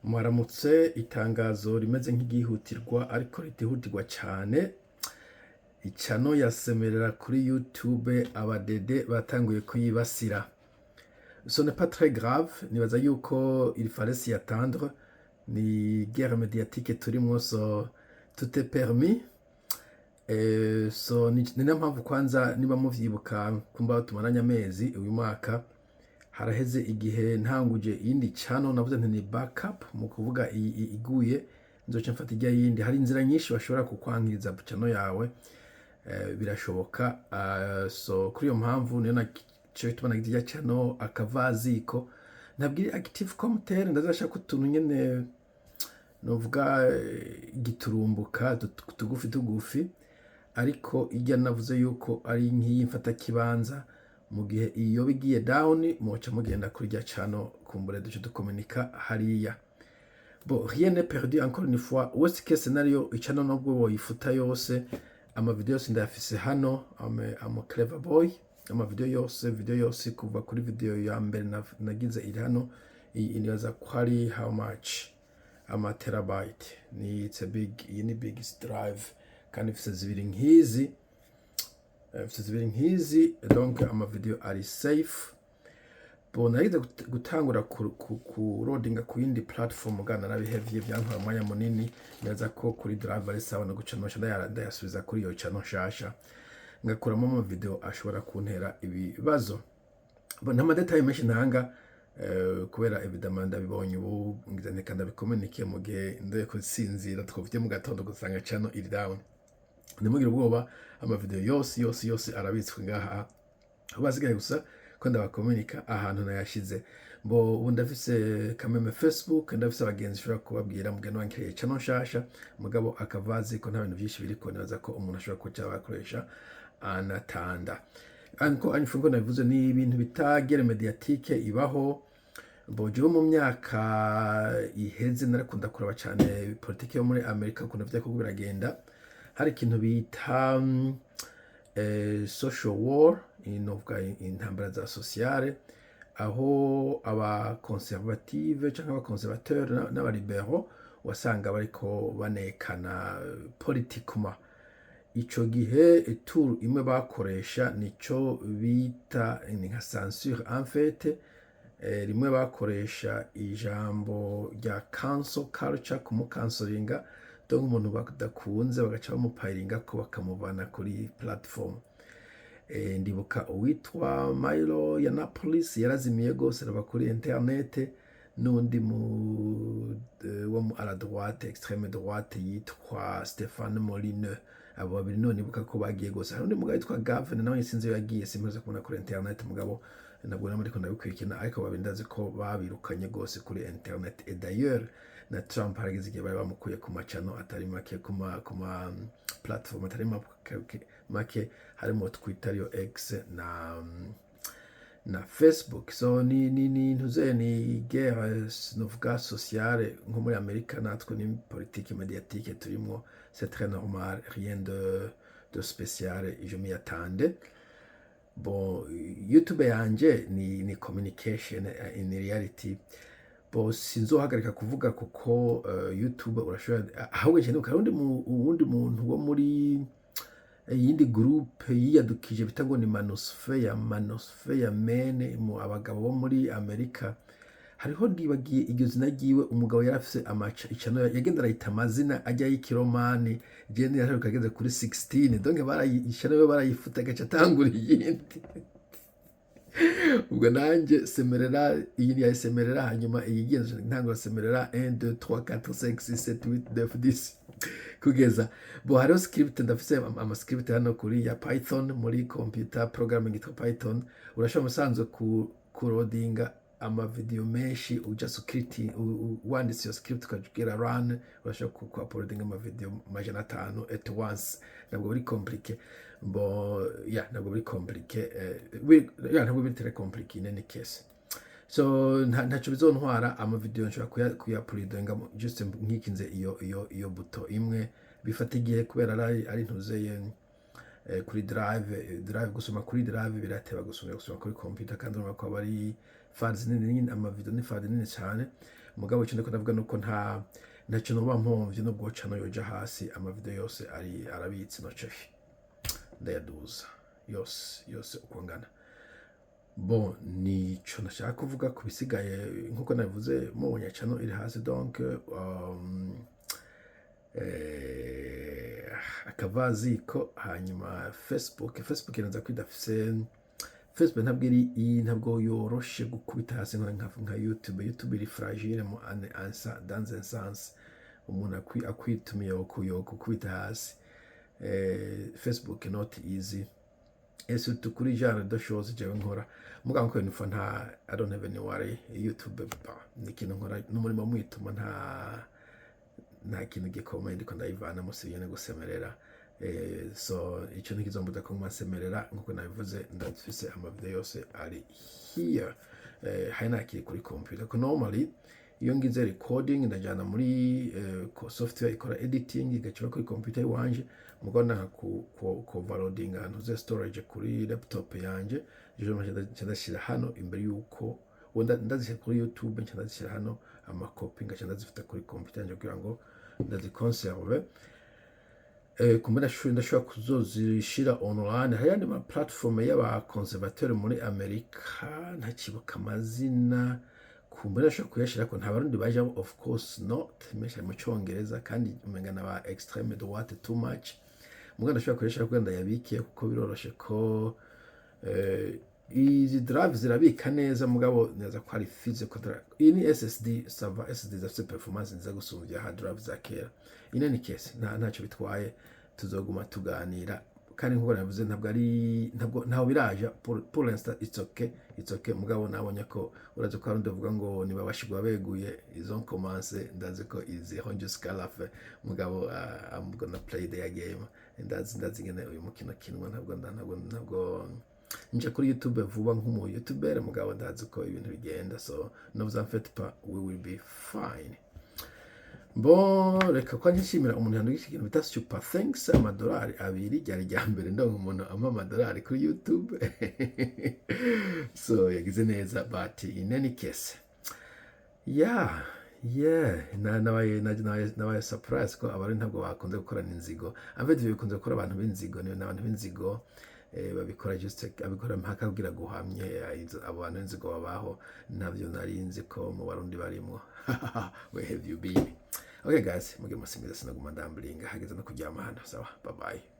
Mwaramutse, itangazo rimeze nk'igihutirwa ariko ritihutirwa cyane. Icano yasemerera kuri YouTube, abadede batanguye kuyibasira. Ce n'est pas très grave, nibaza yuko il fallait s'y attendre. Ni guerre médiatique turimwo, so tout est permis. So ni niyo mpamvu kwanza niba muvyibuka kumba tumaranye amezi uyu mwaka haraheze igihe ntanguje iyindi channel, navuze nti ni backup mu kuvuga iguye nzoca mfata ijya yindi. Hari inzira nyinshi bashobora kukwankiriza channel yawe, birashoboka. So kuri iyo mpamvu niyo naco tubona ijya channel akavaziko ntabwiri active commentaire, ndazashaka utuntu nyene novuga giturumbuka tugufi ariko ijya navuze yuko ari nk'iyi mfata kibanza. Mu gihe iyo bigiye down muca mugenda kuri rya channel kumbure duce dukomunika hariya. Bon, rien n'est perdu, encore une fois. Worst case scenario, channel nabwo boyifuta yose, ama video yose ndafise hano. I'm a clever boy. Ama video yose kuva kuri video ya mbere nagize iri hano inibaza ko ari how much, ama terabyte. It's a big, ini big drive kandi ifise zibiri nkizi, donc ama video ari safe. Bon, narize gutangura ku loadinga ku yindi platform gana nabihevye byantwara umwanya munini. Neza ko kuri drive ari sawa no gucanosha ndayasubiza kuri iyo channel shasha ngakuramo ama video ashobora kuntera ibibazo. Bon, nta detail menshi ntanga kubera evidemment ndabibonye ubu ngizane kandi bikomunike mu gihe ndoye kusinzira twovye mu gatondo gusanga channel iri down. Nimugire ubwoba, ama video yose arabitswe ngaha, basigaye gusa ko ndabakomunika ahantu nayashize. Bo ubu ndafise kameme Facebook, ndafise abagenzi shobora kubabwira mugeno wankiriye channel shasha mugabo akavaziko nta bintu byinshi biriko, nibaza ko umuntu ashobora kuca bakoresha anatanda. Anko anyifungo nabivuze ni ibintu bitagere mediatique ibaho. Bo jewe mu myaka iheze narakunda kuraba cyane politike yo muri Amerika kuntu vyako biragenda. Hari ikintu bita social war, inovuga intambara za sociale, aho aba conservative canke aba conservateur n'aba libéraux wasanga bariko banekana politiquement. Ico gihe tour imwe bakoresha nico bita nka censure en fait. Rimwe bakoresha ijambo rya cancel culture, kumukansoringa, donc umuntu badakunze bagaca bamupayiringa ko bakamuvana kuri platform. Ndibuka uwitwa Milo ya Napoli yarazimiye gose raba kuri internet, n'undi wo mu à la droite, extrême droite yitwa Stéphane Molineux. Abo babiri none nibuka ko bagiye gose. Hari undi mugabo yitwa Gavin nawe sinzi yagiye, simeze kubona kuri internet mugabo nabwo namuriko ndabikwikina, ariko babiri ndazi ko babirukanye gose kuri internet. Et d'ailleurs na Trump haragize igihe bari bamukuye ku macano atari make, kuma platform atari make, harimo Twitter yo X na Facebook. So ni ntuze ni guerre novuga sociale nko muri Amerika, natwe ni politique médiatique turimo. C'est très normal, rien de spécial, je m'y attendais. Bon, YouTube yanje ni communication in reality. Bo sinzohagarika kuvuga kuko YouTube urashobora ahubwo cyane ukarundi uwundi muntu wo muri yindi group yiyadukije bitango ni Manosphere mene mu abagabo bo muri Amerika. Hariho ndibagiye iryo zina ryiwe, umugabo yarafise amaca icano yagenda arayita amazina ajya y'ikiromani, gende yaheruka ageze kuri 16, donc barayishano barayifuta gaca atangura iyindi. Ubwo nanje semerera iyi yasemerera, hanyuma iyigenze ntangura semerera 1 2 3 4 5 6 7 8 9 10 kugeza. Bo hariho script, ndafise ama script hano kuri ya Python, muri computer programming yitwa Python. Urashobora musanzwe ku loadinga ama video menshi uja script wanditse yo script ukagera run, urashobora ku uploadinga ama video 500 at once. Ntabwo biri compliqué. Bon, ntabwo biri compliqué, ntabwo biri très compliqué in any case. So ntaco bizontwara ama video nshobora kuya-uploadinga juste nkikinze iyo buto imwe. Bifata igihe kubera ari ntuzeye kuri drive gusoma kuri drive birateba gusoma kuri computer, kandi urumva ko bari files nini, ama video ni files nini cyane. mugabo icyo ndiko ndavuga nuko ntacyo noba mpomvye nubwo channel yoja hasi amavideo yose arabitse no cefi ndayaduza yose uko ngana. Bon, nico nashaka kuvuga ku bisigaye nkuko nabivuze mubonye channel iri hasi donc akavaziko. Hanyuma Facebook inaza kwidafise Facebook ntabwo yoroshe gukubita hasi nka YouTube iri fragile dans un sens umuntu akwitumiye gukubita hasi. Facebook not easy, et surtout kuri genre de choses jewe nkora mugabo ko nifa I don't have any worry. YouTube ni kintu nkora n'umurimo mwituma nta kintu gikomeye ndiko ndayivana musibye no gusemerera. So icyo ntikizombuza ko mwasemerera nkuko nabivuze ndafise amavideo yose ari here. Hari nakiri kuri computer ko normally iyo ngize recording ndajana muri software ikora editing igacira kuri computer iwanje mugona ku overloading ahantu ze storage kuri laptop yanje jeje ndashira hano imbere yuko ndazishyira kuri YouTube ndazishyira hano amakopi ngaca ndazifite kuri computer yanje kugira ngo ndaziconserve. Kumbera ndashobora kuzozishira online. Hari andi ma platform y'aba conservateur muri Amerika ntakibuka amazina, kumbera ndashobora kuyashira ko nta barundi baje of course not mesha mu cyongereza kandi umengana ba extreme droite too much. Muganda ndashobora kuyashira ko ndayabike kuko biroroshe ko izi drive zirabika neza mugabo neza ko ari physical drive. Iyi ni SSD server, SSD zafite performance nziza gusumvya hard drive za kera. In any case ntacyo bitwaye tuzoguma tuganira kandi nkuko navuze ntabwo biraja pour l'instant it's okay mugabo nabonye ko uraje ko ndavuga ngo niba bashigwa beguye izo commence ndaze ko izi jusqu'à la fin mugabo I'm gonna play their game and that's gonna uyu mukino kinwa ntabwo nje kuri YouTube vuba nk'umu YouTuber mugabo ndazi ko ibintu bigenda, so ne vous en faites pas, we will be fine. Bon, reka kwa nshimira umuntu yandugisha ikintu bita super thanks amadolari 2 ryari rya mbere ndongo umuntu ama amadolari kuri YouTube. So yagize neza, but in any case nabaye surprise ko abari ntabwo bakunze gukorana inzigo. Amfite bikunze gukora abantu b'inzigo, ni abantu b'inzigo babikora juste abikora mpaka kugira guhamye abo bantu b'inzigo babaho. Ntabyo narinzi ko mu barundi barimo. Where have you been? Okay guys, muge musimbiza sinaguma ndamblinga hageze no kuryama hano. Sawa, bye bye.